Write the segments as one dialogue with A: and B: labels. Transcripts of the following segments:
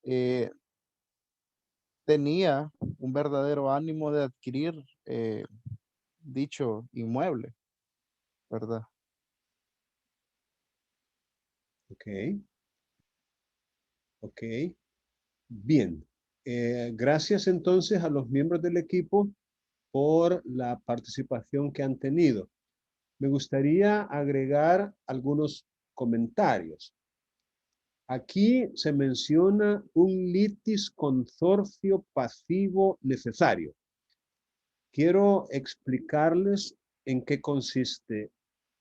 A: eh, tenía un verdadero ánimo de adquirir dicho inmueble, ¿verdad?
B: Ok, ok. Bien. Gracias entonces a los miembros del equipo por la participación que han tenido. Me gustaría agregar algunos comentarios. Aquí se menciona un litis consorcio pasivo necesario. Quiero explicarles en qué consiste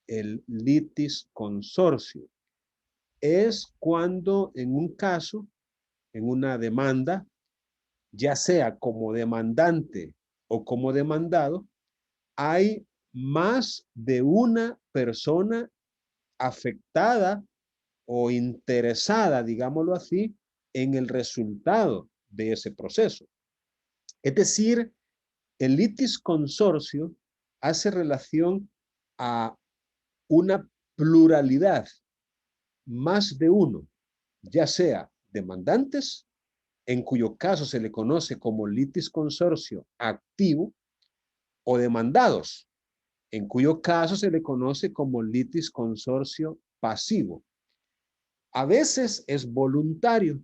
B: el litis consorcio. Es cuando en un caso, en una demanda, ya sea como demandante o como demandado, hay más de una persona afectada o interesada, digámoslo así, en el resultado de ese proceso. Es decir, el litis consorcio hace relación a una pluralidad, más de uno, ya sea demandantes, en cuyo caso se le conoce como litis consorcio activo, o demandados, en cuyo caso se le conoce como litis consorcio pasivo. A veces es voluntario,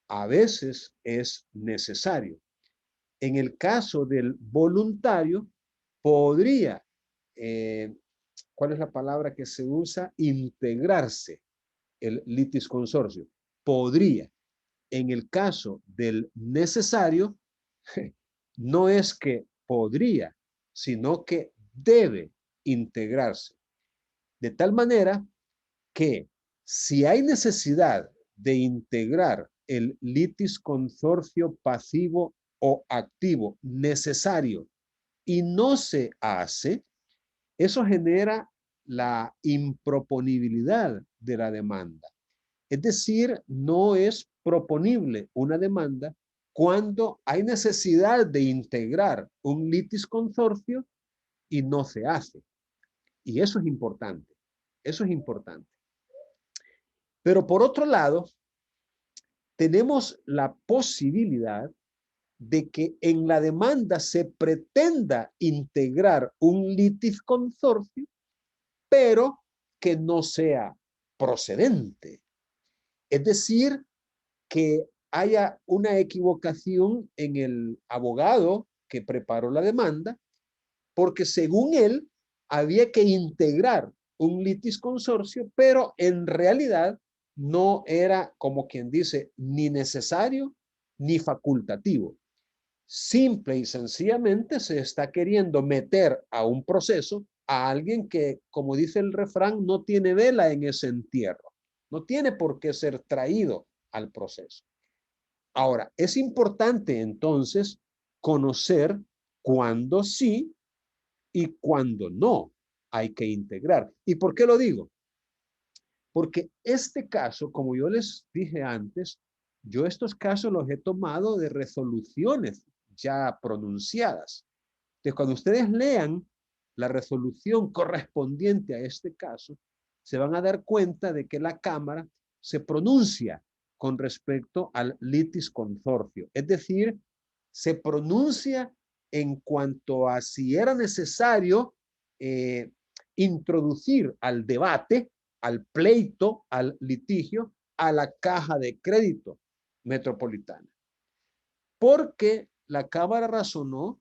B: a veces es necesario. En el caso del voluntario, podría, eh, ¿cuál es la palabra que se usa? Integrarse el litis consorcio. Podría. En el caso del necesario, no es que podría, sino que debe integrarse. De tal manera que si hay necesidad de integrar el litis consorcio pasivo o activo necesario y no se hace, eso genera la improponibilidad de la demanda. Es decir, no es proponible una demanda cuando hay necesidad de integrar un litis consorcio y no se hace. Y eso es importante. Eso es importante. Pero por otro lado, tenemos la posibilidad de que en la demanda se pretenda integrar un litis consorcio, pero que no sea procedente. Es decir, que haya una equivocación en el abogado que preparó la demanda, porque según él había que integrar un litis consorcio, pero en realidad no era, como quien dice, ni necesario ni facultativo. Simple y sencillamente se está queriendo meter a un proceso a alguien que, como dice el refrán, no tiene vela en ese entierro. No tiene por qué ser traído al proceso. Ahora, es importante entonces conocer cuándo sí y cuándo no hay que integrar. ¿Y por qué lo digo? Porque este caso, como yo les dije antes, yo estos casos los he tomado de resoluciones ya pronunciadas. Entonces, cuando ustedes lean la resolución correspondiente a este caso, se van a dar cuenta de que la Cámara se pronuncia con respecto al litis consorcio. Es decir, se pronuncia en cuanto a si era necesario eh, introducir al debate, al pleito, al litigio, a la caja de crédito metropolitana. Porque la Cámara razonó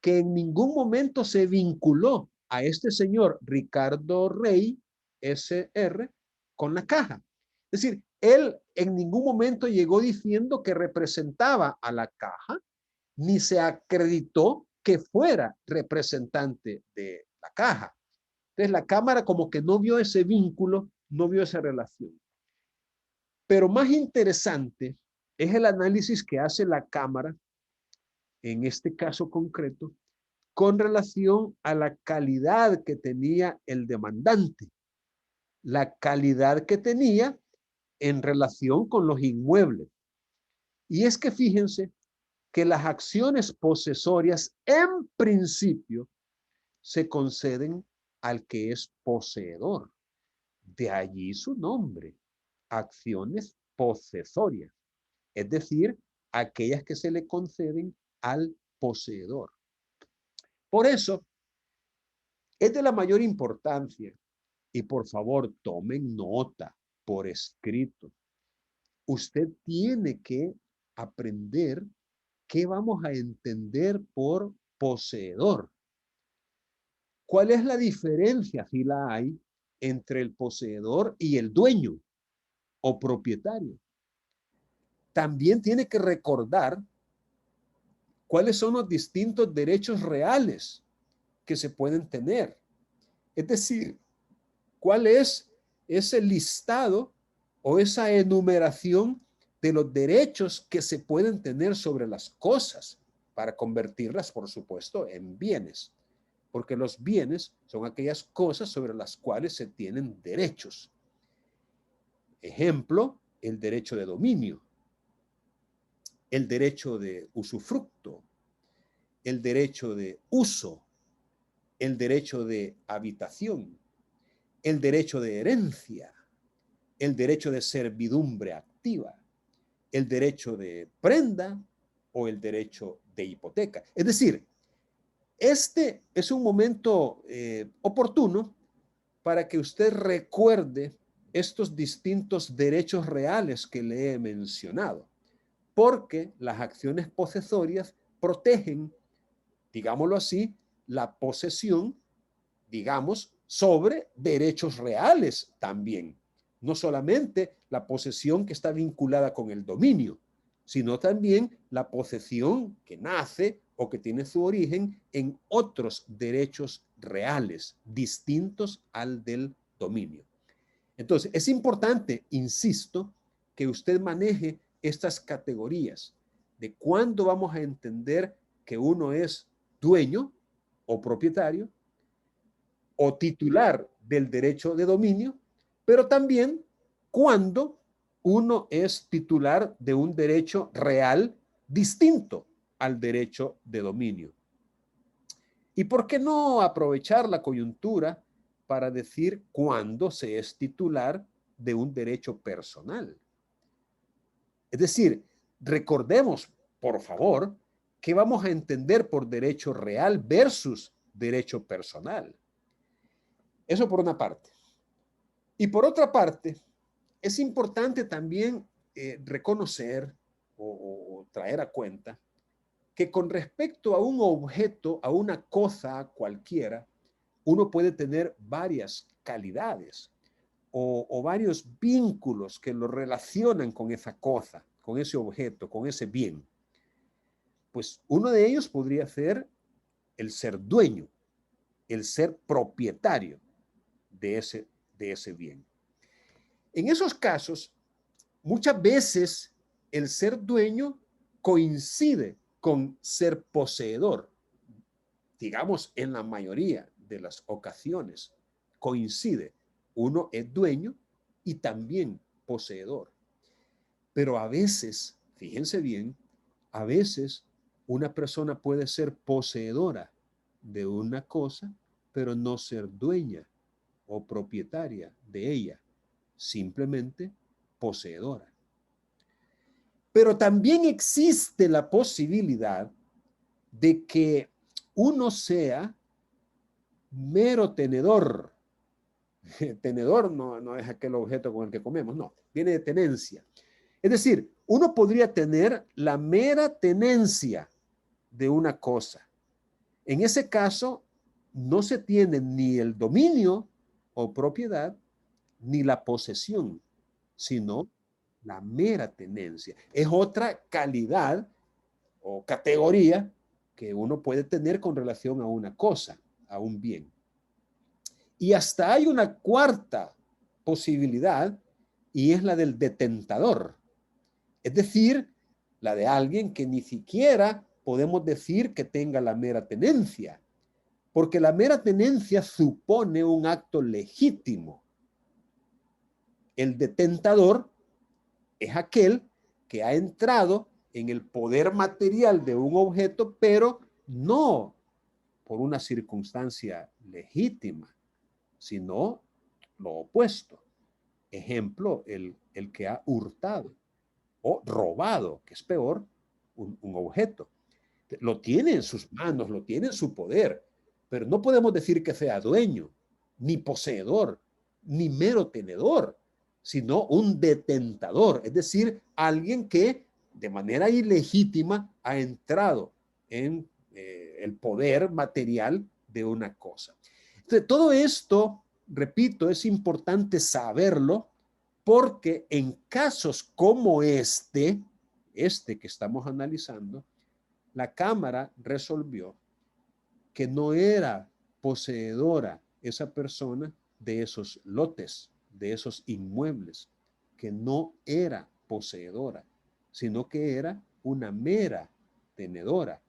B: que en ningún momento se vinculó a este señor Ricardo Rey, SR, con la caja. Es decir, él en ningún momento llegó diciendo que representaba a la caja, ni se acreditó que fuera representante de la caja. Entonces la Cámara como que no vio ese vínculo, no vio esa relación. Pero más interesante es el análisis que hace la Cámara, en este caso concreto, con relación a la calidad que tenía el demandante, la calidad que tenía en relación con los inmuebles. Y es que fíjense que las acciones posesorias en principio se conceden al que es poseedor. De allí su nombre, acciones posesorias. es decir, aquellas que se le conceden al poseedor. Por eso, es de la mayor importancia, y por favor tomen nota por escrito. Usted tiene que aprender qué vamos a entender por poseedor. ¿Cuál es la diferencia, si la hay, entre el poseedor y el dueño o propietario? También tiene que recordar cuáles son los distintos derechos reales que se pueden tener. Es decir, cuál es ese listado o esa enumeración de los derechos que se pueden tener sobre las cosas para convertirlas, por supuesto, en bienes. Porque los bienes son aquellas cosas sobre las cuales se tienen derechos. Ejemplo, el derecho de dominio, el derecho de usufructo, el derecho de uso, el derecho de habitación, el derecho de herencia, el derecho de servidumbre activa, el derecho de prenda o el derecho de hipoteca. Es decir, este es un momento oportuno para que usted recuerde estos distintos derechos reales que le he mencionado, porque las acciones posesorias protegen, digámoslo así, la posesión, digamos, sobre derechos reales también. No solamente la posesión que está vinculada con el dominio, sino también la posesión que nace o que tiene su origen en otros derechos reales distintos al del dominio. Entonces, es importante, insisto, que usted maneje estas categorías de cuándo vamos a entender que uno es dueño o propietario o titular del derecho de dominio, pero también cuando uno es titular de un derecho real distinto al derecho de dominio. ¿Y por qué no aprovechar la coyuntura para decir cuándo se es titular de un derecho personal? Es decir, recordemos, por favor, qué vamos a entender por derecho real versus derecho personal. Eso por una parte. Y por otra parte, es importante también reconocer o traer a cuenta que con respecto a un objeto, a una cosa cualquiera, uno puede tener varias calidades o varios vínculos que lo relacionan con esa cosa, con ese objeto, con ese bien. Pues uno de ellos podría ser el ser dueño, el ser propietario de ese bien. En esos casos, muchas veces el ser dueño coincide con ser poseedor. Digamos, en la mayoría de las ocasiones coincide. Uno es dueño y también poseedor. Pero a veces, fíjense bien, a veces una persona puede ser poseedora de una cosa, pero no ser dueña o propietaria de ella, simplemente poseedora. Pero también existe la posibilidad de que uno sea mero tenedor. Tenedor no es aquel objeto con el que comemos, no, viene de tenencia. Es decir, uno podría tener la mera tenencia de una cosa. En ese caso, no se tiene ni el dominio o propiedad, ni la posesión, sino la mera tenencia. Es otra calidad o categoría que uno puede tener con relación a una cosa, a un bien. Y hasta hay una cuarta posibilidad y es la del detentador. Es decir, la de alguien que ni siquiera podemos decir que tenga la mera tenencia, porque la mera tenencia supone un acto legítimo. El detentador es aquel que ha entrado en el poder material de un objeto, pero no por una circunstancia legítima, sino lo opuesto. Ejemplo, el que ha hurtado. o robado, que es peor, un objeto. Lo tiene en sus manos, lo tiene en su poder, pero no podemos decir que sea dueño, ni poseedor, ni mero tenedor, sino un detentador, es decir, alguien que de manera ilegítima ha entrado en el poder material de una cosa. Entonces, todo esto, repito, es importante saberlo porque en casos como este que estamos analizando, la Cámara resolvió que no era poseedora esa persona de esos lotes, de esos inmuebles, que no era poseedora, sino que era una mera tenedora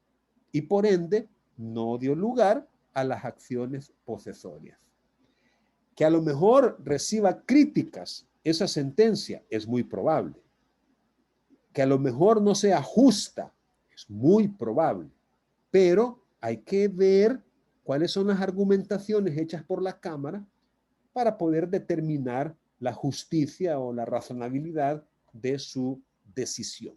B: y por ende no dio lugar a las acciones posesorias. Que a lo mejor reciba críticas esa sentencia es muy probable. Que a lo mejor no sea justa es muy probable, pero hay que ver cuáles son las argumentaciones hechas por la Cámara para poder determinar la justicia o la razonabilidad de su decisión.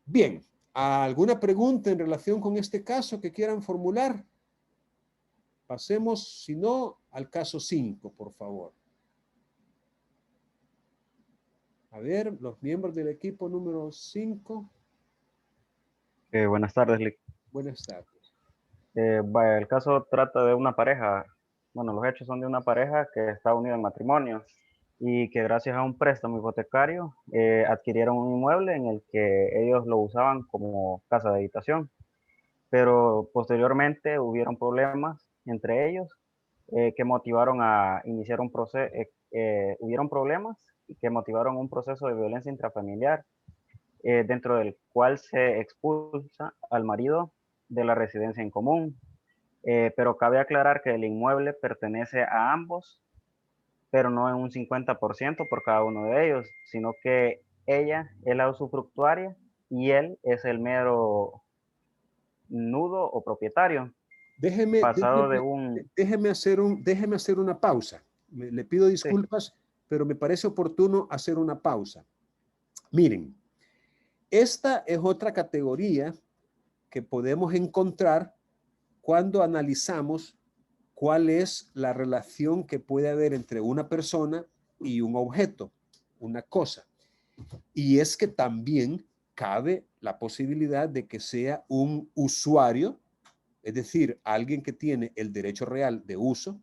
B: Bien, ¿alguna pregunta en relación con este caso que quieran formular? Pasemos, si no, al caso 5, por favor. A ver, los miembros del equipo número 5.
C: Buenas tardes, Lick.
B: Buenas tardes.
C: Vaya, el caso trata de una pareja. Bueno, los hechos son de una pareja que está unida en matrimonio y que gracias a un préstamo hipotecario adquirieron un inmueble en el que ellos lo usaban como casa de habitación, pero posteriormente hubieron problemas entre ellos que motivaron a iniciar un proceso, hubieron problemas que motivaron un proceso de violencia intrafamiliar dentro del cual se expulsa al marido de la residencia en común. Pero cabe aclarar que el inmueble pertenece a ambos, pero no en un 50% por cada uno de ellos, sino que ella es la usufructuaria y él es el mero nudo o propietario, pasado de un...
B: Déjeme hacer una pausa. Le pido disculpas, sí, pero me parece oportuno hacer una pausa. Miren, esta es otra categoría que podemos encontrar cuando analizamos cuál es la relación que puede haber entre una persona y un objeto, una cosa. Y es que también cabe la posibilidad de que sea un usuario, es decir, alguien que tiene el derecho real de uso,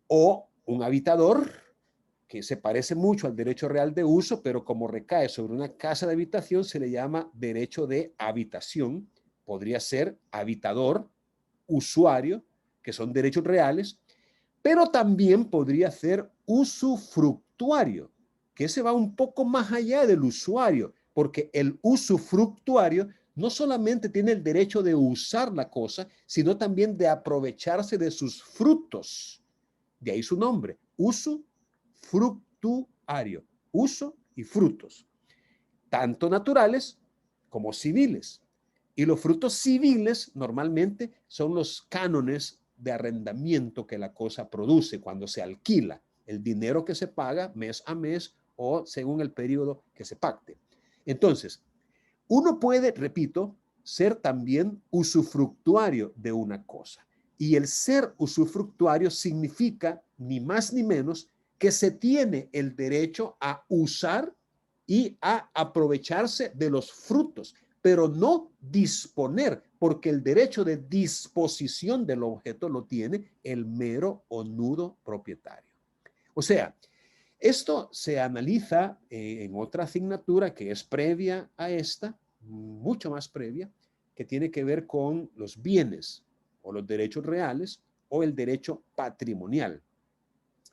B: o un habitador, que se parece mucho al derecho real de uso, pero como recae sobre una casa de habitación, se le llama derecho de habitación. Podría ser habitador, usuario, que son derechos reales, pero también podría ser usufructuario, que ese va un poco más allá del usuario, porque el usufructuario no solamente tiene el derecho de usar la cosa, sino también de aprovecharse de sus frutos. De ahí su nombre, usufructuario, uso y frutos, tanto naturales como civiles. Y los frutos civiles normalmente son los cánones de arrendamiento que la cosa produce cuando se alquila, el dinero que se paga mes a mes o según el periodo que se pacte. Entonces, uno puede, repito, ser también usufructuario de una cosa. Y el ser usufructuario significa ni más ni menos que se tiene el derecho a usar y a aprovecharse de los frutos, pero no disponer, porque el derecho de disposición del objeto lo tiene el mero o nudo propietario. O sea, esto se analiza en otra asignatura que es previa a esta, mucho más previa, que tiene que ver con los bienes o los derechos reales o el derecho patrimonial.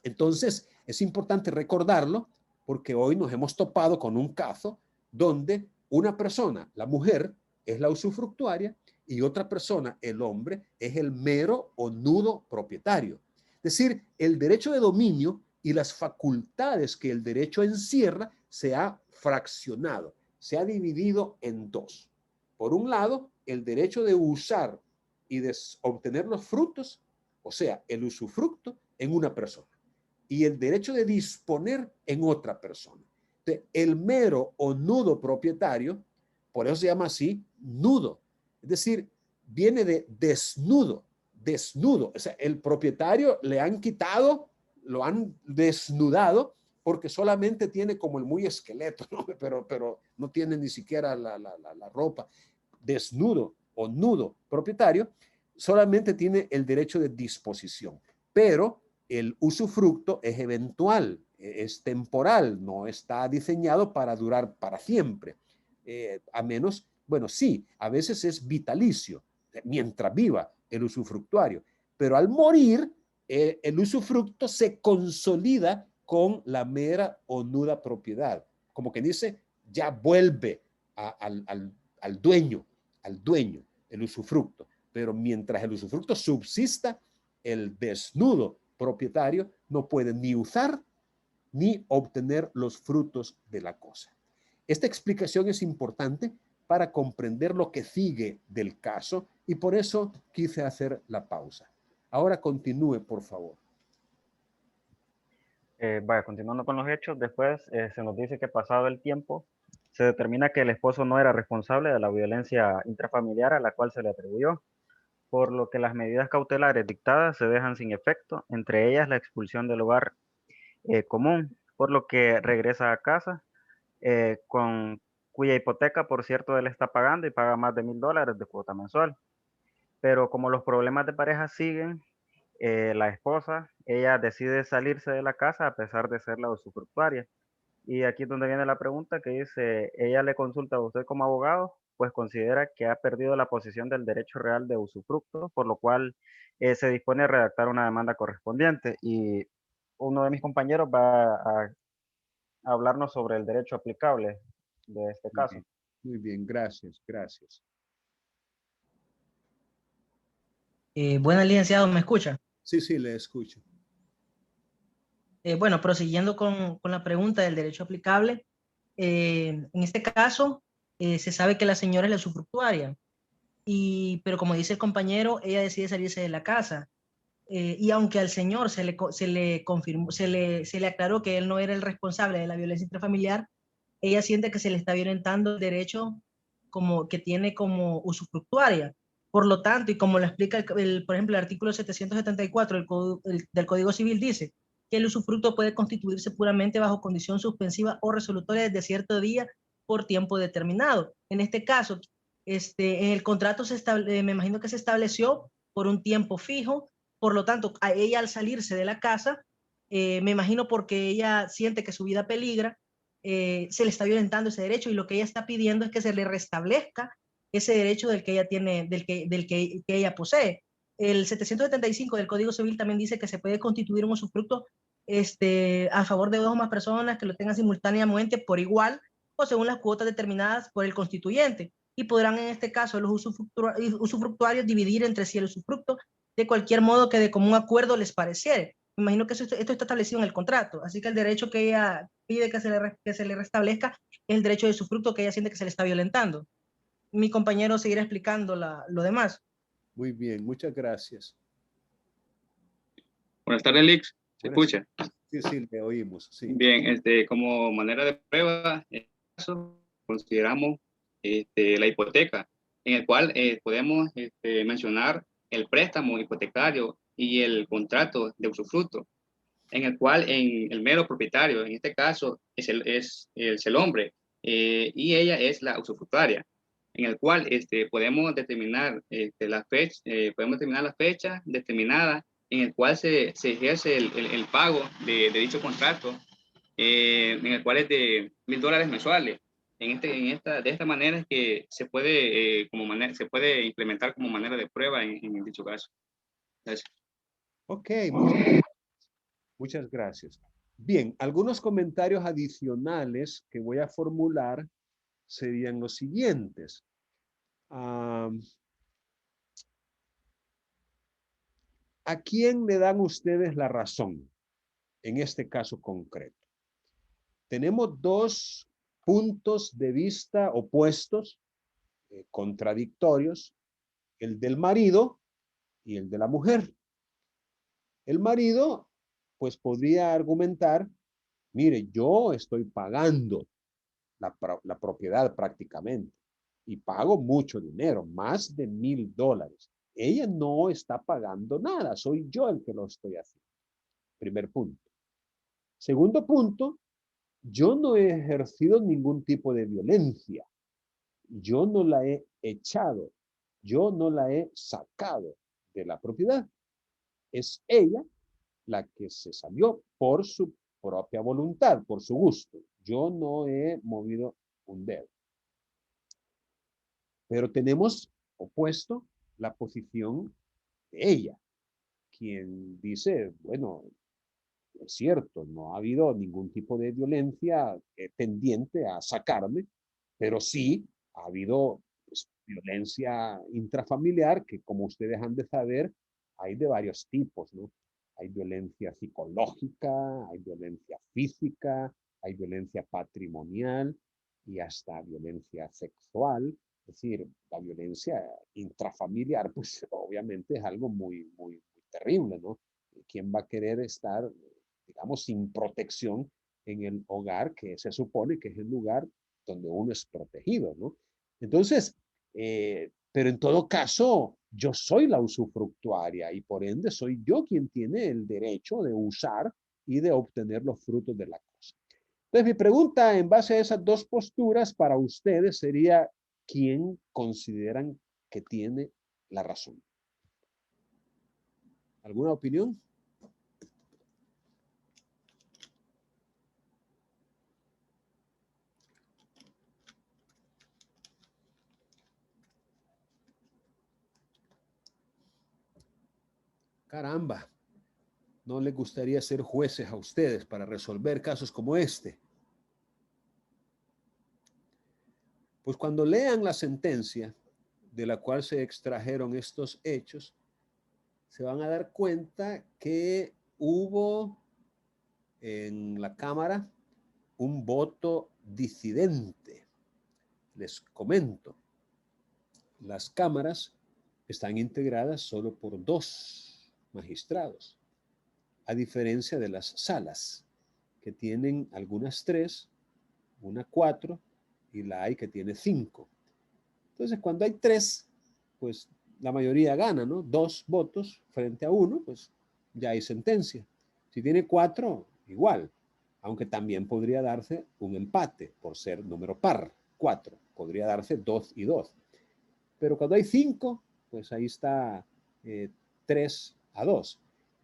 B: Entonces, es importante recordarlo porque hoy nos hemos topado con un caso donde una persona, la mujer, es la usufructuaria y otra persona, el hombre, es el mero o nudo propietario. Es decir, el derecho de dominio y las facultades que el derecho encierra se ha fraccionado, se ha dividido en dos. Por un lado, el derecho de usar y de obtener los frutos, o sea, el usufructo en una persona, y el derecho de disponer en otra persona. El mero o nudo propietario, por eso se llama así, nudo. Es decir, viene de desnudo, desnudo. O sea, el propietario le han quitado, lo han desnudado, porque solamente tiene como el muy esqueleto, ¿no? Pero no tiene ni siquiera la ropa. Desnudo o nudo propietario, solamente tiene el derecho de disposición, pero el usufructo es eventual, es temporal, no está diseñado para durar para siempre. A menos, bueno, sí, a veces es vitalicio, mientras viva el usufructuario, pero al morir, el usufructo se consolida con la mera o nuda propiedad. Como que dice, ya vuelve al dueño, el usufructo. Pero mientras el usufructo subsista, el desnudo propietario no puede ni usar ni obtener los frutos de la cosa. Esta explicación es importante para comprender lo que sigue del caso y por eso quise hacer la pausa. Ahora continúe, por favor.
C: Vaya, continuando con los hechos, después se nos dice que pasado el tiempo, se determina que el esposo no era responsable de la violencia intrafamiliar a la cual se le atribuyó, por lo que las medidas cautelares dictadas se dejan sin efecto, entre ellas la expulsión del hogar común, por lo que regresa a casa con cuya hipoteca, por cierto, él está pagando y paga más de $1,000 de cuota mensual. Pero como los problemas de pareja siguen, la esposa, ella decide salirse de la casa a pesar de ser la usufructuaria. Y aquí es donde viene la pregunta que dice, ella le consulta a usted como abogado, pues considera que ha perdido la posición del derecho real de usufructo, por lo cual se dispone a redactar una demanda correspondiente. Y uno de mis compañeros va a hablarnos sobre el derecho aplicable de este caso.
B: Muy bien, gracias, gracias.
D: Buenas, licenciado, ¿me escucha?
B: Sí, sí, le escucho.
D: Bueno, prosiguiendo con la pregunta del derecho aplicable, en este caso se sabe que la señora es la usufructuaria, pero como dice el compañero, ella decide salirse de la casa. Y aunque al señor se le confirmó, se le aclaró que él no era el responsable de la violencia intrafamiliar, ella siente que se le está violentando el derecho como que tiene como usufructuaria. Por lo tanto, y como lo explica, por ejemplo, el artículo 774 del Código Civil dice que el usufructo puede constituirse puramente bajo condición suspensiva o resolutoria desde cierto día por tiempo determinado. En este caso, en el contrato me imagino que se estableció por un tiempo fijo, por lo tanto, a ella al salirse de la casa, me imagino porque ella siente que su vida peligra, se le está violentando ese derecho y lo que ella está pidiendo es que se le restablezca ese derecho del que ella tiene, que ella posee. El 775 del Código Civil también dice que se puede constituir un usufructo a favor de dos o más personas que lo tengan simultáneamente por igual o según las cuotas determinadas por el constituyente y podrán en este caso los usufructuarios dividir entre sí el usufructo de cualquier modo que de común acuerdo les pareciere. Me imagino que esto está establecido en el contrato, así que el derecho que ella pide que se le restablezca es el derecho de usufructo que ella siente que se le está violentando. Mi compañero seguirá explicando lo demás.
B: Muy bien, muchas gracias.
E: Buenas tardes, Lix. ¿Se
B: Buenas.
E: escucha?
B: Sí, sí, le oímos. Sí.
E: Bien, como manera de prueba, en este caso, consideramos la hipoteca, en el cual podemos mencionar el préstamo hipotecario y el contrato de usufructo, en el cual el mero propietario, en este caso, es el hombre, y ella es la usufructuaria, en el cual podemos determinar podemos determinar la fecha determinada en el cual se ejerce el pago de dicho contrato, en el cual es de $1,000 mensuales. De esta manera es que se puede, se puede implementar como manera de prueba en dicho caso. Gracias.
B: Ok, muchas gracias. Bien, algunos comentarios adicionales que voy a formular serían los siguientes. ¿A quién le dan ustedes la razón en este caso concreto? Tenemos dos puntos de vista opuestos, contradictorios, el del marido y el de la mujer. El marido, pues podría argumentar Mire, yo estoy pagando la propiedad prácticamente y pago mucho dinero, más de $1000. Ella no está pagando nada, soy yo el que lo estoy haciendo. Primer punto. Segundo punto, yo no he ejercido ningún tipo de violencia. Yo no la he echado. Yo no la he sacado de la propiedad. Es ella la que se salió por su propia voluntad, por su gusto. Yo no he movido un dedo. Pero tenemos opuesto la posición de ella, quien dice, bueno, es cierto, no ha habido ningún tipo de violencia tendiente a sacarme, pero sí ha habido pues, violencia intrafamiliar que, como ustedes han de saber, hay de varios tipos, ¿no? Hay violencia psicológica, hay violencia física, hay violencia patrimonial y hasta violencia sexual. Es decir, la violencia intrafamiliar, pues obviamente es algo muy, muy, muy terrible, ¿no? ¿Quién va a querer estar, digamos, sin protección en el hogar que se supone que es el lugar donde uno es protegido, ¿no? Entonces, pero en todo caso, yo soy la usufructuaria y por ende soy yo quien tiene el derecho de usar y de obtener los frutos de la cosa. Entonces, mi pregunta en base a esas dos posturas para ustedes sería, ¿quién consideran que tiene la razón? ¿Alguna opinión? Caramba, ¿no les gustaría ser jueces a ustedes para resolver casos como este? Pues cuando lean la sentencia de la cual se extrajeron estos hechos, se van a dar cuenta que hubo en la Cámara un voto disidente. Les comento, las cámaras están integradas solo por 2 magistrados, a diferencia de las salas, que tienen algunas 3, una 4 y la hay que tiene 5. Entonces, cuando hay 3, pues la mayoría gana, ¿no? 2 votos frente a 1, pues ya hay sentencia. Si tiene 4, igual, aunque también podría darse un empate por ser número par, 4. Podría darse 2 y 2. Pero cuando hay 5, pues ahí está 3-2.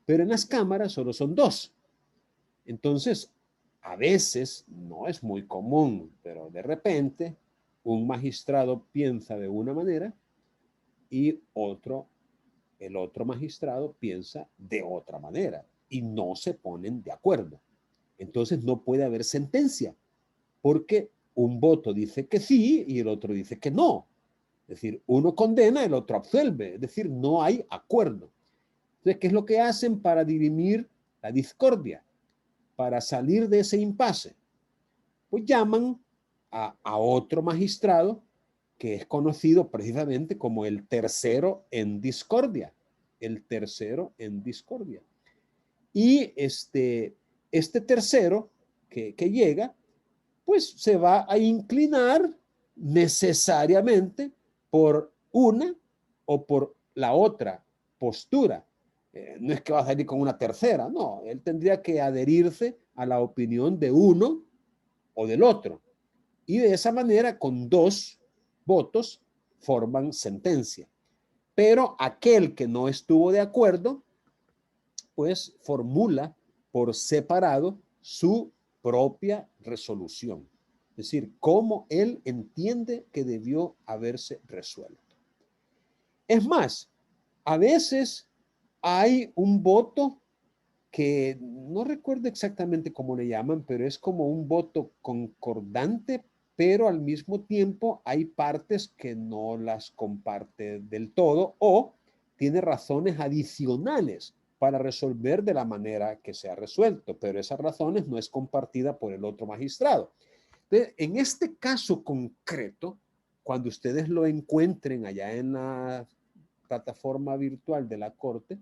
B: Pero en las cámaras solo son 2. Entonces, a veces, no es muy común, pero de repente, un magistrado piensa de una manera y el otro magistrado piensa de otra manera y no se ponen de acuerdo. Entonces no puede haber sentencia porque un voto dice que sí y el otro dice que no. Es decir, uno condena, el otro absuelve. Es decir, no hay acuerdo. Entonces, ¿qué es lo que hacen para dirimir la discordia? Para salir de ese impasse. Pues llaman a otro magistrado que es conocido precisamente como el tercero en discordia. El tercero en discordia. Y este tercero que llega, pues se va a inclinar necesariamente por una o por la otra postura. No es que va a salir con una tercera, no, él tendría que adherirse a la opinión de uno o del otro. Y de esa manera, con 2 votos, forman sentencia. Pero aquel que no estuvo de acuerdo, pues formula por separado su propia resolución. Es decir, cómo él entiende que debió haberse resuelto. Es más, a veces hay un voto que no recuerdo exactamente cómo le llaman, pero es como un voto concordante, pero al mismo tiempo hay partes que no las comparte del todo o tiene razones adicionales para resolver de la manera que se ha resuelto, pero esas razones no es compartida por el otro magistrado. Entonces, en este caso concreto, cuando ustedes lo encuentren allá en la plataforma virtual de la Corte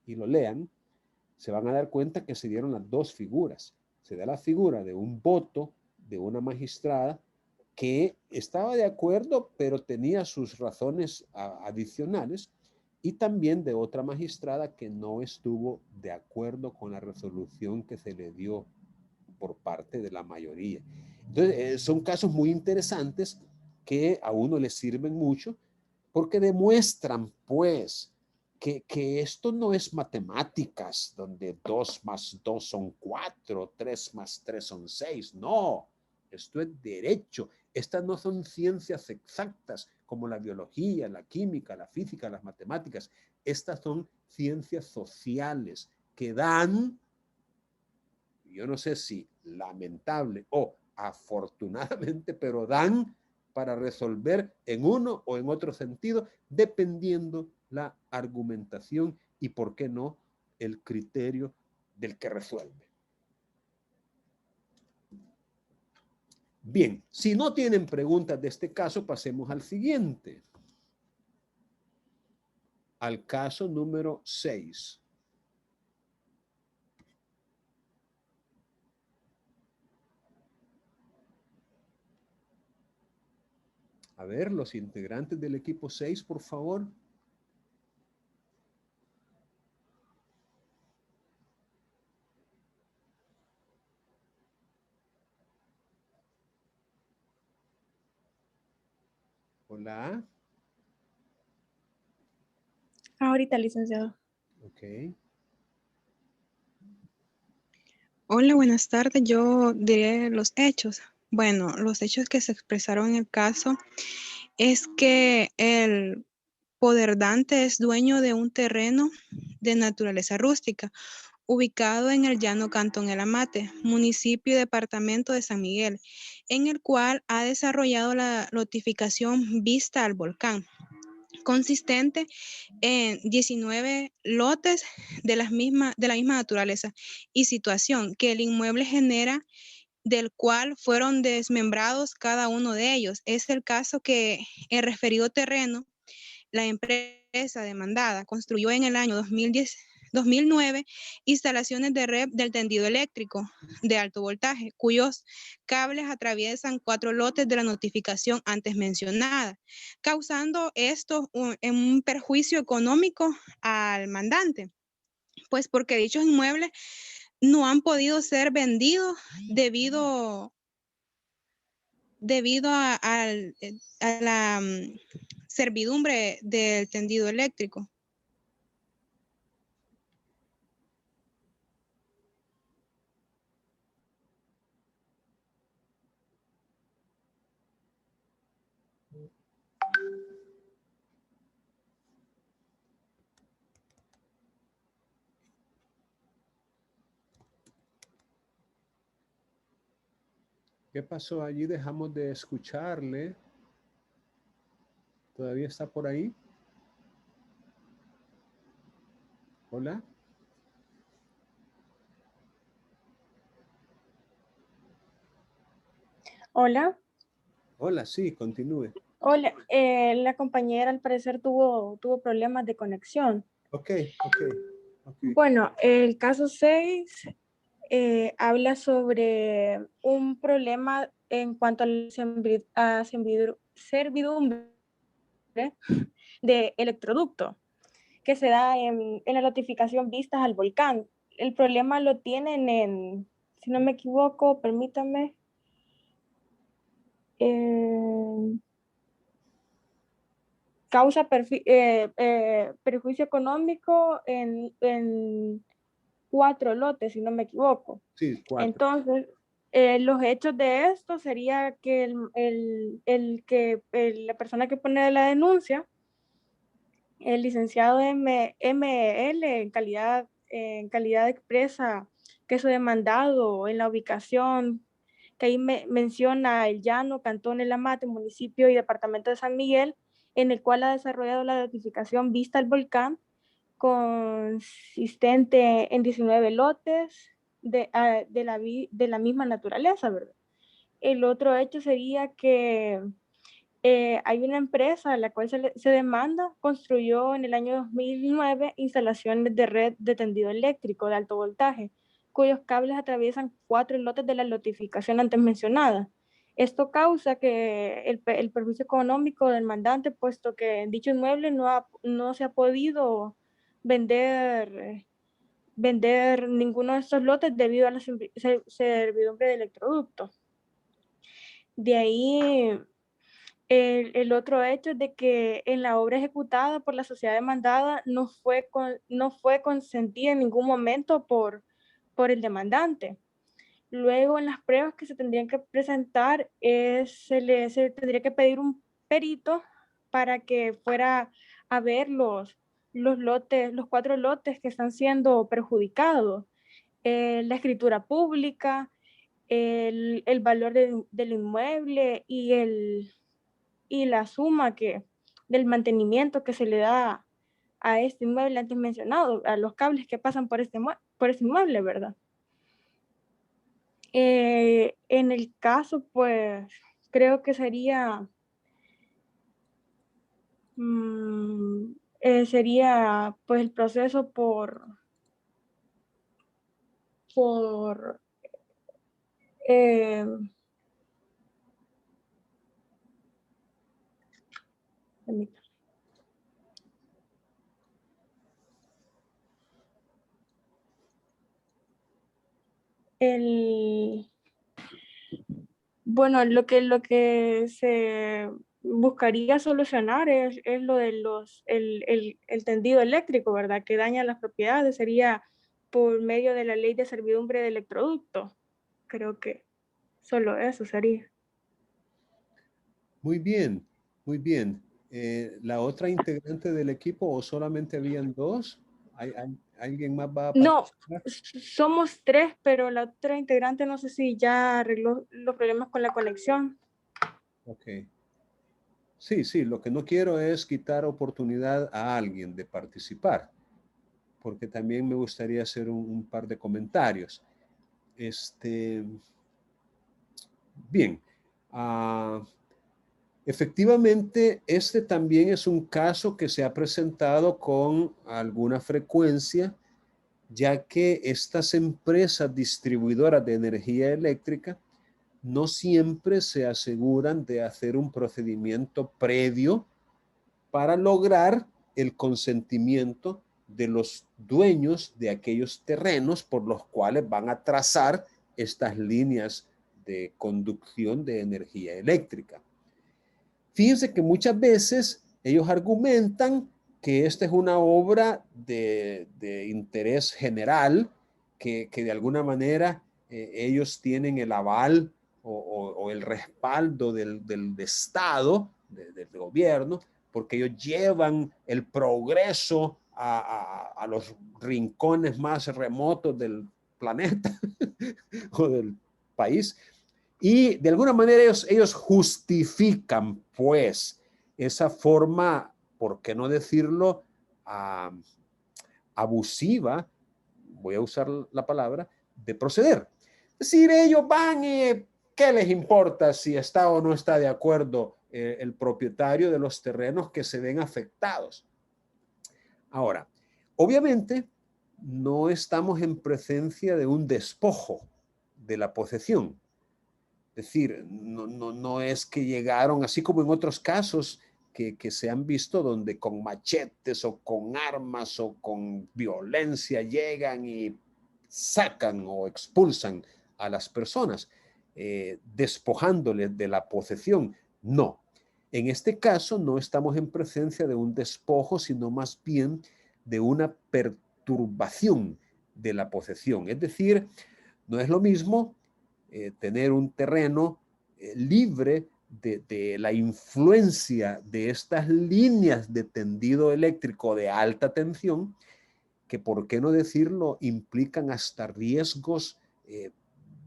B: y lo lean, se van a dar cuenta que se dieron las 2 figuras. se da la figura de un voto de una magistrada que estaba de acuerdo, pero tenía sus razones adicionales, y también de otra magistrada que no estuvo de acuerdo con la resolución que se le dio por parte de la mayoría. Entonces, son casos muy interesantes que a uno le sirven mucho porque demuestran, pues, que esto no es matemáticas, donde 2 más 2 son 4, 3 más 3 son 6. No, esto es derecho. Estas no son ciencias exactas como la biología, la química, la física, las matemáticas. Estas son ciencias sociales que dan, yo no sé si lamentable o afortunadamente, pero dan para resolver en uno o en otro sentido, dependiendo la argumentación y, por qué no, el criterio del que resuelve. Bien, si no tienen preguntas de este caso, pasemos al siguiente. Al caso número 6. A ver, los integrantes del equipo 6, por favor. Hola.
F: Ahorita, licenciado.
B: Ok.
F: Hola, buenas tardes. Yo diré los hechos. Bueno, los hechos que se expresaron en el caso es que el poderdante es dueño de un terreno de naturaleza rústica, ubicado en el llano Cantón El Amate, municipio y departamento de San Miguel, en el cual ha desarrollado la notificación vista al volcán, consistente en 19 lotes de la misma naturaleza y situación que el inmueble genera, del cual fueron desmembrados cada uno de ellos. Es el caso que el referido terreno, la empresa demandada construyó en el año 2009 instalaciones de red del tendido eléctrico de alto voltaje, cuyos cables atraviesan 4 lotes de la notificación antes mencionada, causando esto un perjuicio económico al mandante, pues porque dichos inmuebles no han podido ser vendidos debido a la servidumbre del tendido eléctrico.
B: ¿Qué pasó allí? Dejamos de escucharle. ¿Todavía está por ahí? Hola.
F: Hola.
B: Hola, sí, continúe.
F: Hola, la compañera al parecer tuvo problemas de conexión.
B: Ok.
F: Bueno, el caso 6 habla sobre un problema en cuanto a la servidumbre de electroducto que se da en la notificación vistas al volcán. El problema lo tienen en, si no me equivoco, permítame, causa perjuicio económico en 4 lotes, si no me equivoco.
B: Sí, 4.
F: Entonces, los hechos de esto sería que la persona que pone la denuncia, el licenciado ML, en calidad expresa que su demandado en la ubicación que ahí menciona el Llano, Cantón El Amate, municipio y departamento de San Miguel, en el cual ha desarrollado la notificación vista al volcán, consistente en 19 lotes de la misma naturaleza, ¿verdad? El otro hecho sería que hay una empresa a la cual se demanda, construyó en el año 2009 instalaciones de red de tendido eléctrico de alto voltaje,
G: cuyos cables atraviesan 4 lotes de la lotificación antes mencionada. Esto causa que el perjuicio económico del mandante, puesto que en dicho inmueble no se ha podido vender ninguno de estos lotes debido a la servidumbre de electroducto. De ahí el otro hecho es de que en la obra ejecutada por la sociedad demandada no fue consentida en ningún momento por el demandante. Luego, en las pruebas que se tendrían que presentar, se tendría que pedir un perito para que fuera a ver los 4 lotes que están siendo perjudicados. La escritura pública, el valor del inmueble y la suma del mantenimiento que se le da a este inmueble antes mencionado, a los cables que pasan por este inmueble, ¿verdad? En el caso, pues, creo que sería pues el proceso bueno, lo que se buscaría solucionar es lo de el tendido eléctrico, ¿verdad? Que daña las propiedades, sería por medio de la ley de servidumbre de electroducto. Creo que solo eso sería.
B: Muy bien, muy bien. ¿La otra integrante del equipo o solamente habían 2? ¿Alguien más va a
G: No,
B: participar?
G: somos 3, pero la otra integrante no sé si ya arregló los problemas con la conexión.
B: Ok. Sí, lo que no quiero es quitar oportunidad a alguien de participar, porque también me gustaría hacer un par de comentarios. Bien. Efectivamente, este también es un caso que se ha presentado con alguna frecuencia, ya que estas empresas distribuidoras de energía eléctrica no siempre se aseguran de hacer un procedimiento previo para lograr el consentimiento de los dueños de aquellos terrenos por los cuales van a trazar estas líneas de conducción de energía eléctrica. Fíjense que muchas veces ellos argumentan que esta es una obra de interés general, que de alguna manera ellos tienen el aval o el respaldo del Estado, del gobierno, porque ellos llevan el progreso a los rincones más remotos del planeta o del país. Y de alguna manera ellos justifican, pues, esa forma, ¿por qué no decirlo, abusiva, voy a usar la palabra, de proceder? Es decir, ellos van y ¿qué les importa si está o no está de acuerdo el propietario de los terrenos que se ven afectados? Ahora, obviamente, no estamos en presencia de un despojo de la posesión. Es decir, no es que llegaron, así como en otros casos que se han visto, donde con machetes o con armas o con violencia llegan y sacan o expulsan a las personas, despojándoles de la posesión. No, en este caso no estamos en presencia de un despojo, sino más bien de una perturbación de la posesión. Es decir, no es lo mismo tener un terreno libre de la influencia de estas líneas de tendido eléctrico de alta tensión, que por qué no decirlo, implican hasta riesgos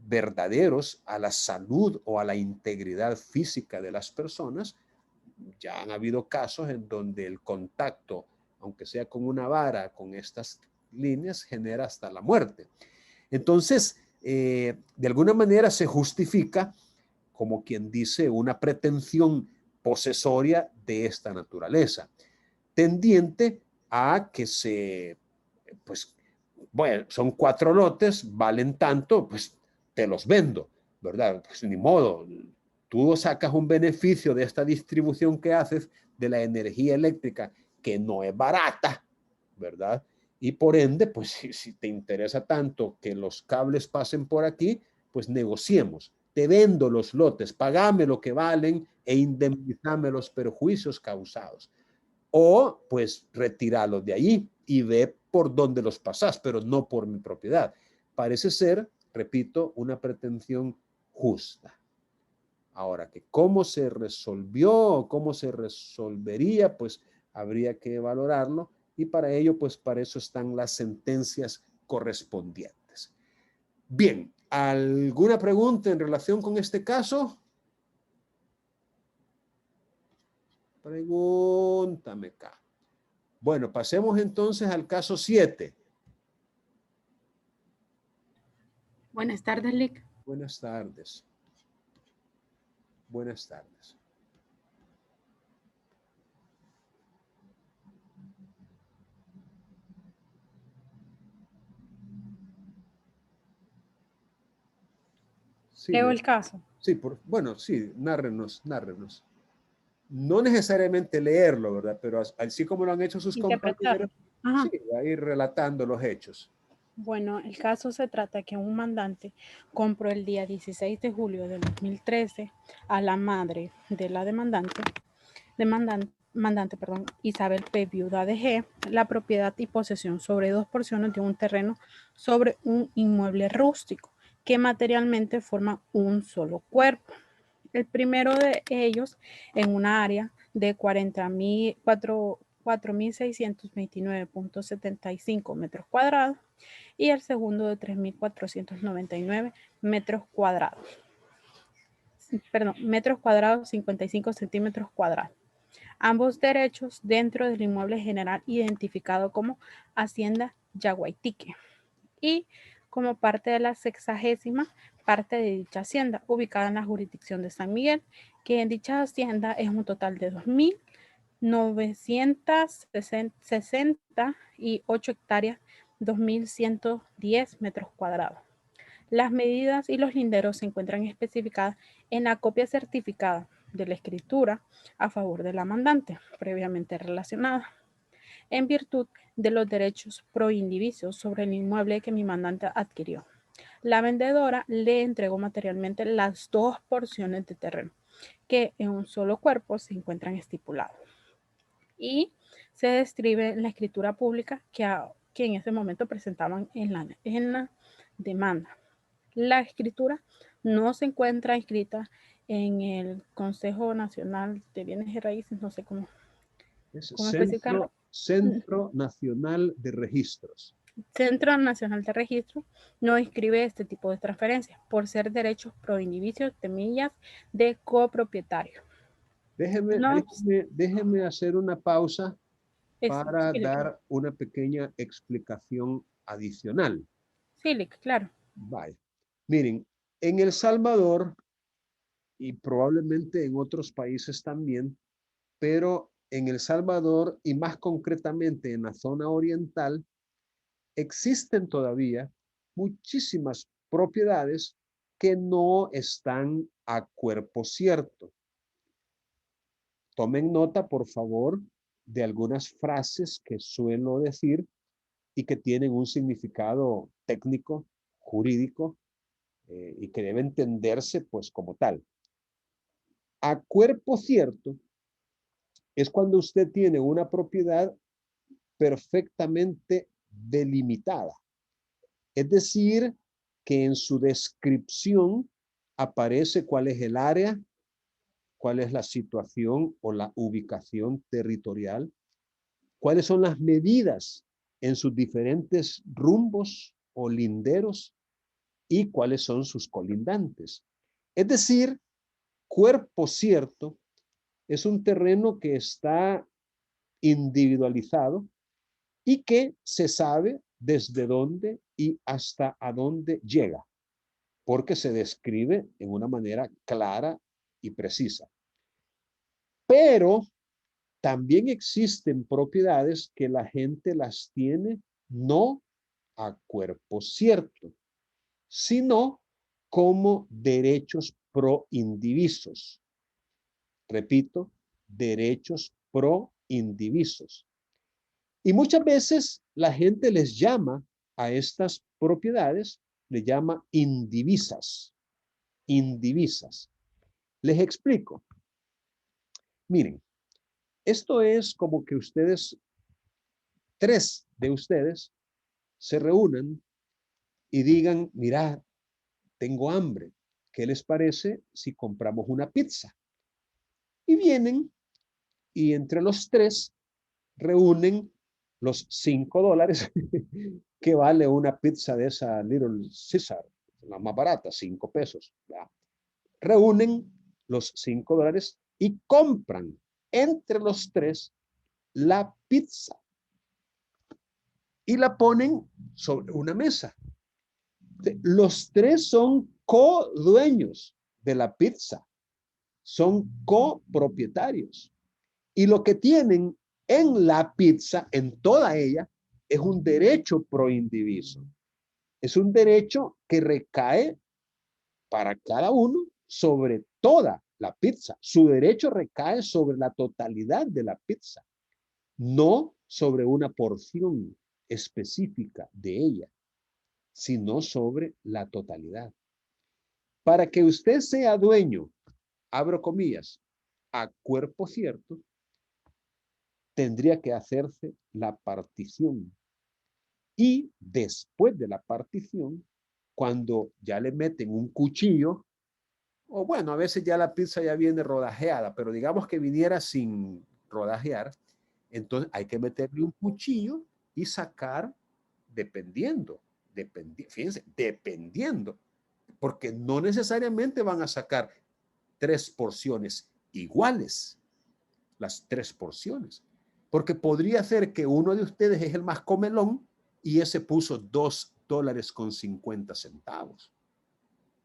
B: verdaderos a la salud o a la integridad física de las personas. Ya han habido casos en donde el contacto, aunque sea con una vara, con estas líneas, genera hasta la muerte. Entonces, de alguna manera se justifica, como quien dice, una pretensión posesoria de esta naturaleza, tendiente a que se, pues, bueno, son 4 lotes, valen tanto, pues te los vendo, ¿verdad? Pues ni modo, tú sacas un beneficio de esta distribución que haces de la energía eléctrica, que no es barata, ¿verdad? Y por ende, pues si te interesa tanto que los cables pasen por aquí, pues negociemos. Te vendo los lotes, pagame lo que valen e indemnizame los perjuicios causados. O pues retíralo de ahí y ve por dónde los pasás, pero no por mi propiedad. Parece ser, repito, una pretensión justa. Ahora, que cómo se resolvió o cómo se resolvería, pues habría que valorarlo y para ello, pues para eso están las sentencias correspondientes. Bien, ¿alguna pregunta en relación con este caso? Pregúntame acá. Bueno, pasemos entonces al caso 7.
H: Buenas tardes, Lic.
B: Buenas tardes. Buenas tardes. Sí,
H: Leo el caso.
B: sí, bueno, sí, nárrenos. No necesariamente leerlo, ¿verdad? Pero así como lo han hecho sus compañeros, sí, va a ir relatando los hechos.
H: Bueno, el caso se trata que un mandante compró el día 16 de julio de 2013 a la madre de la mandante, Isabel P. Viuda de G, la propiedad y posesión sobre 2 porciones de un terreno sobre un inmueble rústico que materialmente forma un solo cuerpo. El primero de ellos en una área de 4.629.75 metros cuadrados y el segundo de 3.499 metros cuadrados. Metros cuadrados, 55 centímetros cuadrados. Ambos derechos dentro del inmueble general identificado como Hacienda Yaguaytique y como parte de la 60ª parte de dicha hacienda, ubicada en la jurisdicción de San Miguel, que en dicha hacienda es un total de 2.968 hectáreas, 2.110 metros cuadrados. Las medidas y los linderos se encuentran especificadas en la copia certificada de la escritura a favor de la mandante, previamente relacionada, en virtud de los derechos proindivisios sobre el inmueble que mi mandante adquirió. La vendedora le entregó materialmente las 2 porciones de terreno que en un solo cuerpo se encuentran estipulados y se describe en la escritura pública que en ese momento presentaban en la demanda. La escritura no se encuentra inscrita en el Consejo Nacional de Bienes y Raíces, no sé cómo especificarlo.
B: Centro Nacional de Registros.
H: Centro Nacional de Registro no inscribe este tipo de transferencias por ser derechos proindivisios de copropietario.
B: Déjeme hacer una pausa para
H: Sí,
B: dar una pequeña explicación adicional.
H: Sí, claro.
B: Vaya. Miren, en El Salvador y probablemente en otros países también, pero en El Salvador y más concretamente en la zona oriental, existen todavía muchísimas propiedades que no están a cuerpo cierto. Tomen nota, por favor, de algunas frases que suelo decir y que tienen un significado técnico, jurídico, y que debe entenderse pues como tal. A cuerpo cierto es cuando usted tiene una propiedad perfectamente delimitada. Es decir, que en su descripción aparece cuál es el área, cuál es la situación o la ubicación territorial, cuáles son las medidas en sus diferentes rumbos o linderos y cuáles son sus colindantes. Es decir, cuerpo cierto es un terreno que está individualizado y que se sabe desde dónde y hasta a dónde llega, porque se describe en una manera clara y precisa. Pero también existen propiedades que la gente las tiene no a cuerpo cierto, sino como derechos pro indivisos. Repito, derechos pro indivisos. Y muchas veces la gente les llama a estas propiedades, le llama indivisas. Indivisas. Les explico. Miren, esto es como que ustedes, 3 de ustedes, se reúnan y digan, mira, tengo hambre. ¿Qué les parece si compramos una pizza? Y vienen y entre los 3 reúnen los $5 que vale una pizza de esa Little Caesar, la más barata, 5 pesos. ¿Verdad? Reúnen los $5 y compran entre los 3 la pizza y la ponen sobre una mesa. Los 3 son codueños de la pizza, son copropietarios. Y lo que tienen en la pizza, en toda ella, es un derecho pro indiviso. Es un derecho que recae para cada uno sobre toda la pizza. Su derecho recae sobre la totalidad de la pizza, no sobre una porción específica de ella, sino sobre la totalidad. Para que usted sea dueño, abro comillas, a cuerpo cierto, tendría que hacerse la partición. Y después de la partición, cuando ya le meten un cuchillo, o bueno, a veces ya la pizza ya viene rodajeada, pero digamos que viniera sin rodajear, entonces hay que meterle un cuchillo y sacar dependiendo, fíjense, dependiendo, porque no necesariamente van a sacar 3 porciones iguales, las 3 porciones, porque podría ser que uno de ustedes es el más comelón y ese puso $2.50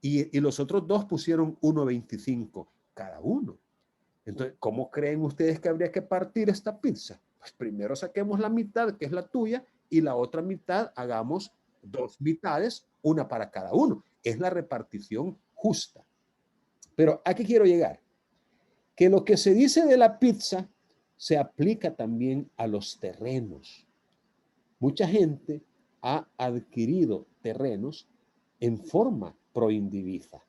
B: y los otros 2 pusieron 1.25 cada uno. Entonces, ¿cómo creen ustedes que habría que partir esta pizza? Pues primero saquemos la mitad, que es la tuya, y la otra mitad hagamos 2 mitades, una para cada uno. Es la repartición justa. Pero ¿a qué quiero llegar? Que lo que se dice de la pizza se aplica también a los terrenos. Mucha gente ha adquirido terrenos en forma proindivisa.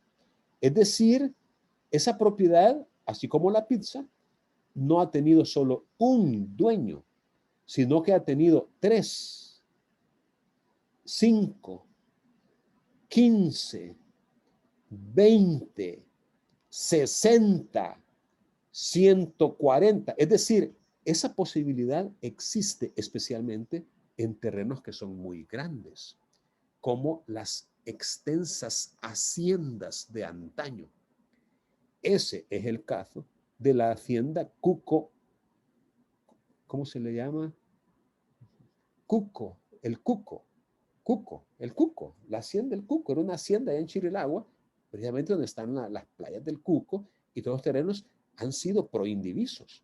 B: Es decir, esa propiedad, así como la pizza, no ha tenido solo un dueño, sino que ha tenido 3, 5, 15, 20, 60, 140. Es decir, esa posibilidad existe especialmente en terrenos que son muy grandes, como las extensas haciendas de antaño. Ese es el caso de la hacienda Cuco. ¿Cómo se le llama? Cuco, el Cuco. Cuco, el Cuco, la hacienda del Cuco. Era una hacienda allá en Chirilagua, precisamente donde están las playas del Cuco, y todos los terrenos han sido proindivisos.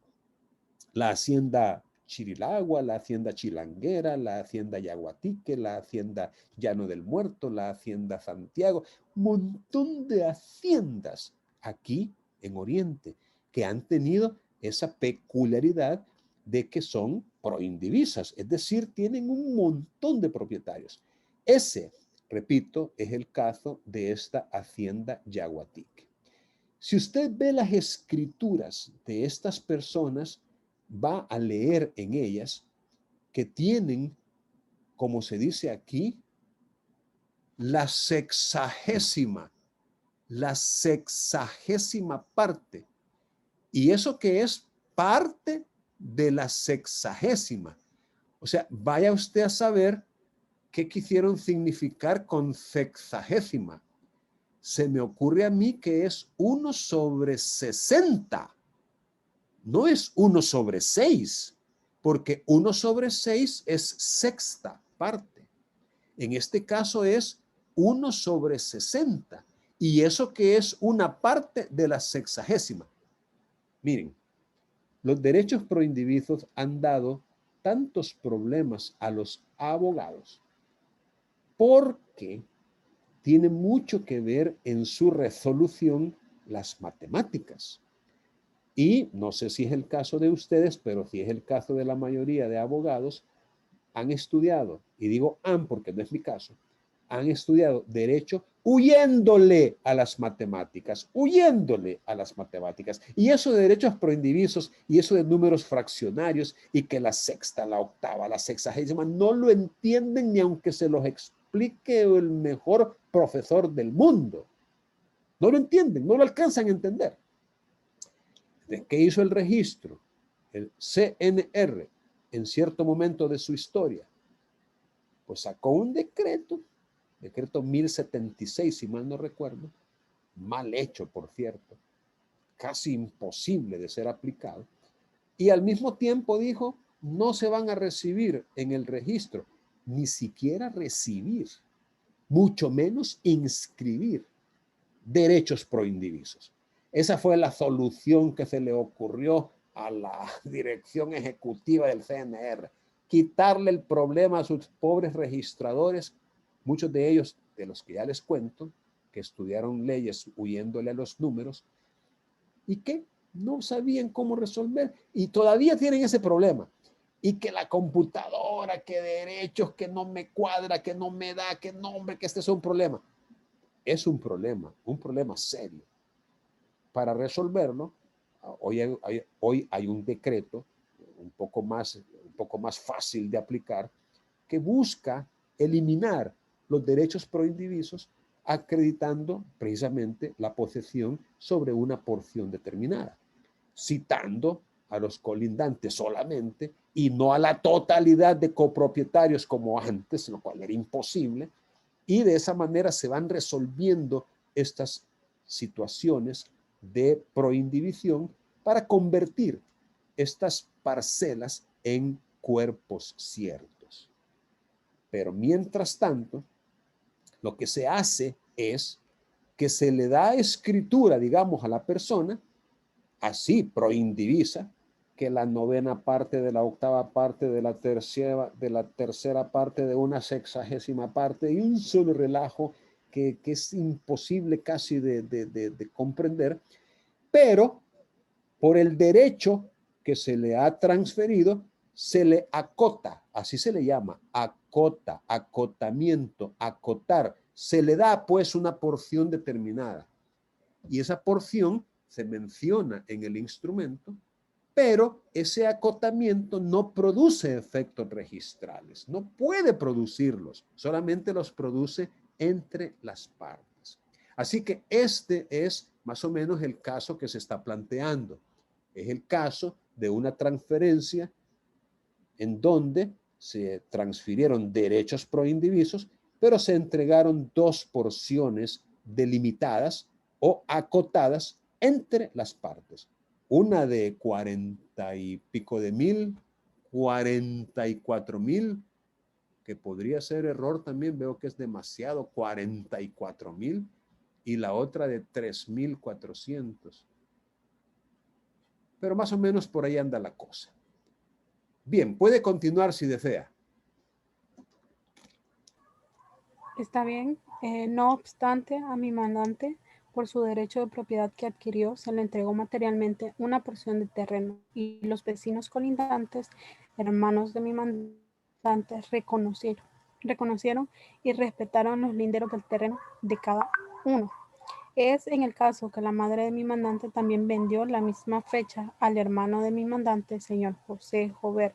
B: La hacienda Chirilagua, la hacienda Chilanguera, la hacienda Yaguatique, la hacienda Llano del Muerto, la hacienda Santiago, un montón de haciendas aquí en Oriente que han tenido esa peculiaridad de que son proindivisas, es decir, tienen un montón de propietarios. Ese, repito, es el caso de esta hacienda Yaguatique. Si usted ve las escrituras de estas personas, va a leer en ellas que tienen, como se dice aquí, la sexagésima parte. Y eso que es parte de la sexagésima. O sea, vaya usted a saber qué quisieron significar con sexagésima. Se me ocurre a mí que es 1/60. No es 1/6, porque 1/6 es sexta parte. En este caso es 1/60. Y eso que es una parte de la sexagésima. Miren, los derechos proindivisos han dado tantos problemas a los abogados porque tiene mucho que ver en su resolución las matemáticas. Y no sé si es el caso de ustedes, pero si es el caso de la mayoría de abogados, han estudiado, y digo han porque no es mi caso, han estudiado derecho huyéndole a las matemáticas, huyéndole a las matemáticas. Y eso de derechos proindivisos y eso de números fraccionarios y que la sexta, la octava, la sexagésima, no lo entienden ni aunque se los explique el mejor profesor del mundo. No lo entienden, no lo alcanzan a entender. ¿Qué hizo el registro? El CNR en cierto momento de su historia. Pues sacó un decreto 1076, si mal no recuerdo, mal hecho, por cierto, casi imposible de ser aplicado, y al mismo tiempo dijo, no se van a recibir en el registro, ni siquiera recibir, mucho menos inscribir derechos proindivisos. Esa fue la solución que se le ocurrió a la dirección ejecutiva del CNR, quitarle el problema a sus pobres registradores, muchos de ellos, de los que ya les cuento, que estudiaron leyes huyéndole a los números y que no sabían cómo resolver y todavía tienen ese problema. Y que la computadora, que derechos, que no me cuadra, que no me da, que nombre, que este es un problema. Es un problema serio. Para resolverlo, hoy hay un decreto un poco más fácil de aplicar que busca eliminar los derechos proindivisos acreditando precisamente la posesión sobre una porción determinada, citando a los colindantes solamente y no a la totalidad de copropietarios como antes, lo cual era imposible, y de esa manera se van resolviendo estas situaciones de proindivisión para convertir estas parcelas en cuerpos ciertos. Pero mientras tanto, lo que se hace es que se le da escritura, digamos, a la persona, así proindivisa, que la novena parte de la octava parte de la tercera parte de una sexagésima parte y un solo relajo que es imposible casi de comprender, pero por el derecho que se le ha transferido, se le acota, así se le llama, acota, acotamiento, acotar. Se le da pues una porción determinada. Y esa porción se menciona en el instrumento, pero ese acotamiento no produce efectos registrales, no puede producirlos, solamente los produce entre las partes. Así que este es más o menos el caso que se está planteando. Es el caso de una transferencia en donde se transfirieron derechos proindivisos, pero se entregaron dos porciones delimitadas o acotadas entre las partes. Una de 40 y pico de mil, 44,000, que podría ser error también, veo que es demasiado, 44,000, y la otra de 3,400. Pero más o menos por ahí anda la cosa. Bien, puede continuar si desea.
H: Está bien. No obstante, a mi mandante, por su derecho de propiedad que adquirió, se le entregó materialmente una porción de terreno y los vecinos colindantes, hermanos de mi mandante, reconocieron y respetaron los linderos del terreno de cada uno. Es en el caso que la madre de mi mandante también vendió la misma fecha al hermano de mi mandante, señor José Jover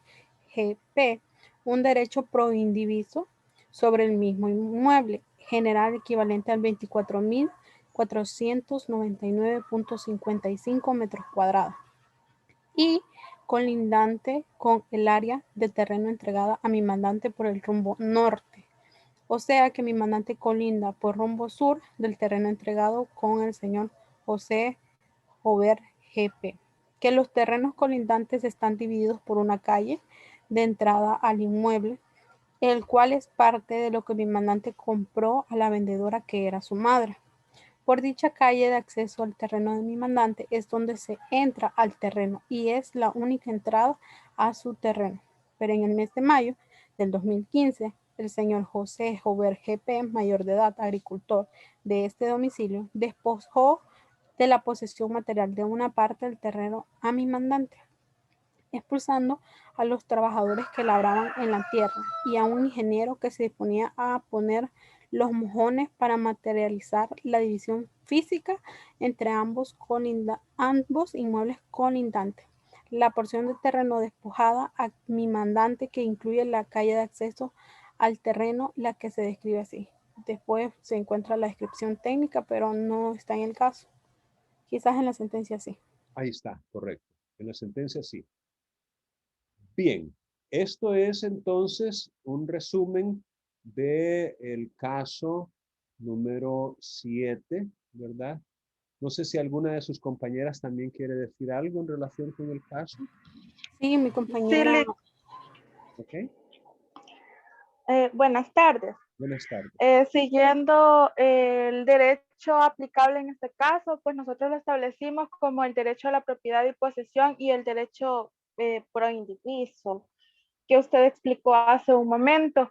H: G.P., un derecho proindiviso sobre el mismo inmueble general equivalente al 24.499.55 metros cuadrados y colindante con el área de terreno entregada a mi mandante por el rumbo norte. O sea que mi mandante colinda por rumbo sur del terreno entregado con el señor José Jover G.P., que los terrenos colindantes están divididos por una calle de entrada al inmueble, el cual es parte de lo que mi mandante compró a la vendedora que era su madre. Por dicha calle de acceso al terreno de mi mandante es donde se entra al terreno y es la única entrada a su terreno. Pero en el mes de mayo del 2015, el señor José Jover GP, mayor de edad, agricultor de este domicilio, despojó de la posesión material de una parte del terreno a mi mandante, expulsando a los trabajadores que labraban en la tierra y a un ingeniero que se disponía a poner los mojones para materializar la división física entre ambos inmuebles colindantes. La porción de terreno despojada a mi mandante, que incluye la calle de acceso al terreno, la que se describe así. Después se encuentra la descripción técnica, pero no está en el caso. Quizás en la sentencia sí.
B: Ahí está, correcto. En la sentencia sí. Bien, esto es entonces un resumen del caso número 7, ¿verdad? No sé si alguna de sus compañeras también quiere decir algo en relación con el caso.
H: Sí, mi compañera.
B: Ok,
G: Buenas tardes.
B: buenas tardes.
G: Siguiendo el derecho aplicable en este caso, pues nosotros lo establecimos como el derecho a la propiedad y posesión y el derecho pro indiviso, que usted explicó hace un momento.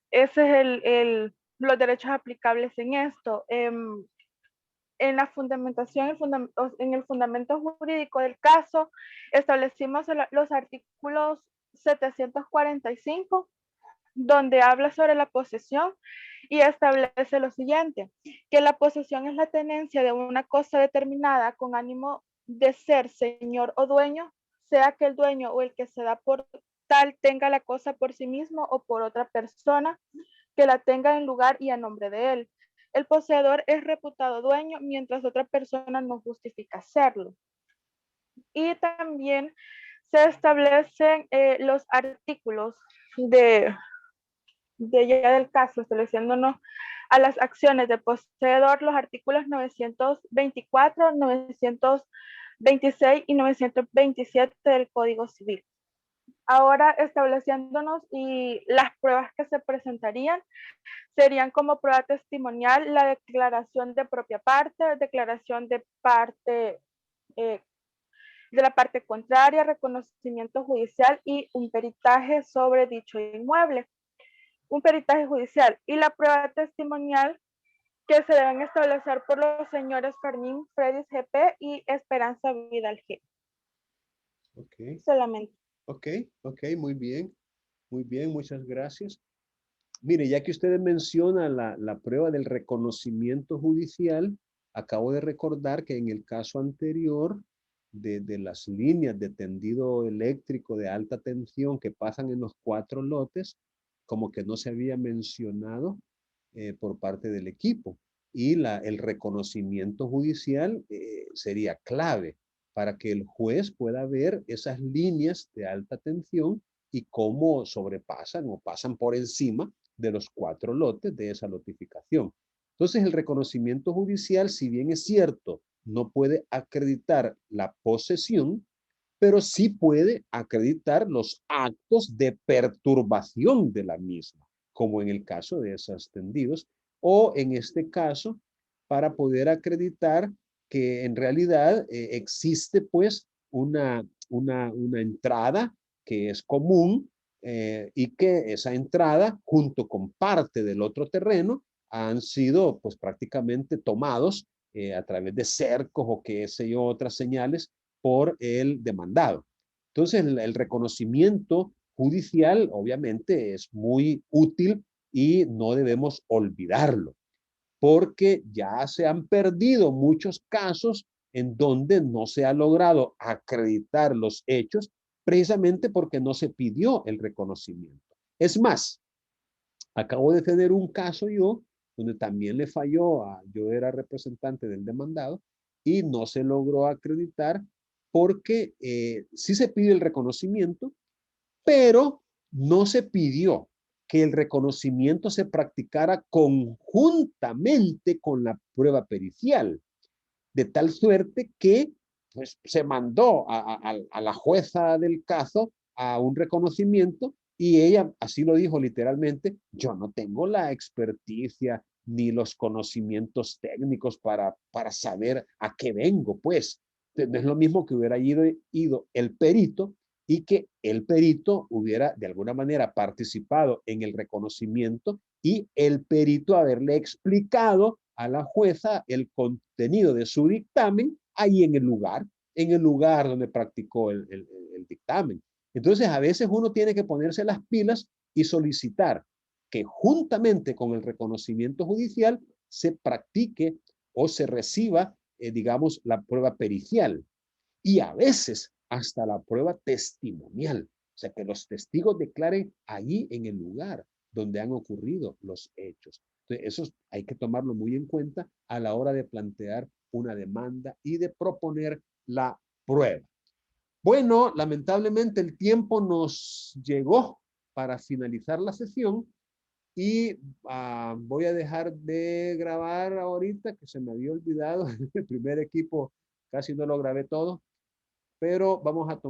G: Ese es los derechos aplicables en esto. En la fundamentación, en el fundamento jurídico del caso, establecimos los artículos 745, donde habla sobre la posesión y establece lo siguiente, que la posesión es la tenencia de una cosa determinada con ánimo de ser señor o dueño, sea que el dueño o el que se da por tal tenga la cosa por sí mismo o por otra persona que la tenga en lugar y a nombre de él. El poseedor es reputado dueño mientras otra persona no justifica serlo. Y también se establecen los artículos de ya del caso, estableciéndonos a las acciones de poseedor, los artículos 924, 926 y 927 del Código Civil. Ahora estableciéndonos y las pruebas que se presentarían serían como prueba testimonial la declaración de propia parte, declaración de parte de la parte contraria, reconocimiento judicial y un peritaje sobre dicho inmueble. Un peritaje judicial y la prueba testimonial que se deben establecer por los señores Fermín Fredis GP y Esperanza Vidal G.
B: Ok.
G: Solamente.
B: Ok, muy bien, muchas gracias. Mire, ya que usted menciona la prueba del reconocimiento judicial, acabo de recordar que en el caso anterior de las líneas de tendido eléctrico de alta tensión que pasan en los 4 lotes, como que no se había mencionado por parte del equipo. Y el reconocimiento judicial sería clave para que el juez pueda ver esas líneas de alta tensión y cómo sobrepasan o pasan por encima de los 4 lotes de esa notificación. Entonces, el reconocimiento judicial, si bien es cierto, no puede acreditar la posesión, pero sí puede acreditar los actos de perturbación de la misma, como en el caso de esos tendidos, o en este caso, para poder acreditar que en realidad existe pues una entrada que es común y que esa entrada junto con parte del otro terreno han sido pues prácticamente tomados a través de cercos o qué sé yo, otras señales por el demandado. Entonces, el reconocimiento judicial obviamente es muy útil y no debemos olvidarlo, porque ya se han perdido muchos casos en donde no se ha logrado acreditar los hechos precisamente porque no se pidió el reconocimiento. Es más, acabo de tener un caso yo donde también le falló yo era representante del demandado y no se logró acreditar porque sí se pide el reconocimiento, pero no se pidió que el reconocimiento se practicara conjuntamente con la prueba pericial, de tal suerte que pues, se mandó a la jueza del caso a un reconocimiento y ella así lo dijo literalmente: yo no tengo la experticia ni los conocimientos técnicos para saber a qué vengo, pues. No es lo mismo que hubiera ido el perito y que el perito hubiera de alguna manera participado en el reconocimiento y el perito haberle explicado a la jueza el contenido de su dictamen ahí en el lugar donde practicó el dictamen. Entonces, a veces uno tiene que ponerse las pilas y solicitar que juntamente con el reconocimiento judicial se practique o se reciba, digamos, la prueba pericial y a veces hasta la prueba testimonial. O sea, que los testigos declaren allí en el lugar donde han ocurrido los hechos. Entonces, eso hay que tomarlo muy en cuenta a la hora de plantear una demanda y de proponer la prueba. Bueno, lamentablemente el tiempo nos llegó para finalizar la sesión y voy a dejar de grabar ahorita, que se me había olvidado. El primer equipo casi no lo grabé todo, pero vamos a tomar